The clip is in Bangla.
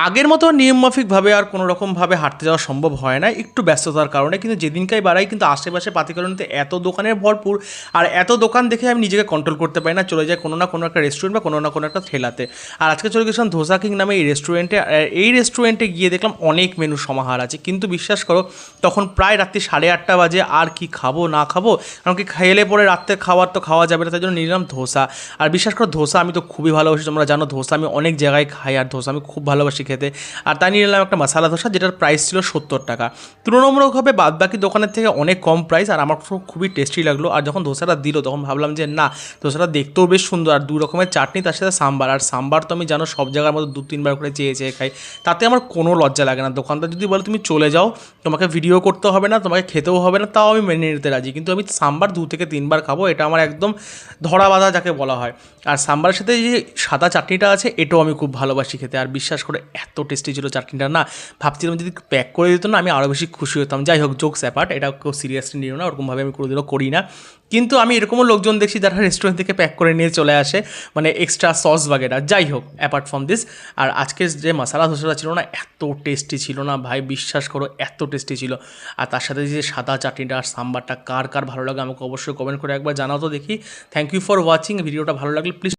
আগের মতো নিয়মমাফিকভাবে আর কোনো রকমভাবে হাঁটতে যাওয়া সম্ভব হয় না একটু ব্যস্ততার কারণে, কিন্তু যেদিনকাই বাড়াই কিন্তু আশেপাশে পাতিকলনিতে এত দোকানের ভরপুর, আর এত দোকান দেখে আমি নিজেকে কন্ট্রোল করতে পারি না, চলে যাই কোনো না কোনো একটা রেস্টুরেন্ট বা কোনো না কোনো একটা ঠেলাতে। আর আজকে চলে গেছিলাম ধোসা কিং নামে এই রেস্টুরেন্টে। এই রেস্টুরেন্টে গিয়ে দেখলাম অনেক মেনু সমাহার আছে, কিন্তু বিশ্বাস করো তখন প্রায় রাত্রি 8:30 বাজে। আর কি খাবো না খাবো, কারণ কি খেলে পরে রাত্রে খাওয়ার তো খাওয়া যাবে না, তাই জন্য নিলাম ধোসা। আর বিশ্বাস করো ধোসা আমি তো খুবই ভালোবাসি, তোমরা জানো ধোসা আমি অনেক জায়গায় খাই আর ধোসা আমি খুব ভালোবাসি খেতে। আর তাই নিয়ে নিলাম একটা মশালা ধোসা, যেটার প্রাইস ছিল 70 টাকা। তুলনামূলকভাবে বাদবাকি দোকানের থেকে অনেক কম প্রাইস, আর আমার খুবই টেস্টি লাগলো। আর যখন ধোসাটা দিল তখন ভাবলাম যে না, ধোসাটা দেখতেও বেশ সুন্দর, আর 2 রকমের চাটনি, তার সাথে সাম্বার। আর সাম্বার তো আমি জানো সব জায়গার মধ্যে 2-3 বার করে চেয়ে চেয়ে খাই, তাতে আমার কোনো লজ্জা লাগে না। দোকানদার যদি বলে তুমি চলে যাও, তোমাকে ভিডিও করতে হবে না, তোমাকে খেতেও হবে না, তাও আমি মেনে নিতে রাজি, কিন্তু আমি সাম্বার 2 থেকে 3 বার খাবো, এটা আমার একদম ধরা বাঁধা যাকে বলা হয়। আর সাম্বারের সাথে যে সাদা চাটনিটা আছে এটাও আমি খুব ভালোবাসি খেতে। আর বিশ্বাস করে এত টেস্টি ছিল চাটনিটা, না ভাবছিলাম যদি প্যাক করে দিত না আমি আরও বেশি খুশি হতাম। যাই হোক, জোকস অ্যাপার্ট, এটা কেউ সিরিয়াসলি নিও না, ওরকমভাবে আমি কোনোদিনও করি না। কিন্তু আমি এরকমও লোকজন দেখছি যারা রেস্টুরেন্ট থেকে প্যাক করে নিয়ে চলে আসে, মানে এক্সট্রা সস বাগেরা। যাই হোক, অ্যাপার্ট ফ্রম দিস, আর আজকের যে মশালা ধোসাটা ছিল না, এত টেস্টি ছিল না ভাই, বিশ্বাস করো এত টেস্টি ছিল। আর তার সাথে যে সাদা চাটনিটা আর সাম্বারটা, কার কার ভালো লাগে আমাকে অবশ্যই কমেন্ট করে একবার জানাও তো দেখি। থ্যাংক ইউ ফর ওয়াচিং, ভিডিওটা ভালো লাগলে প্লিজ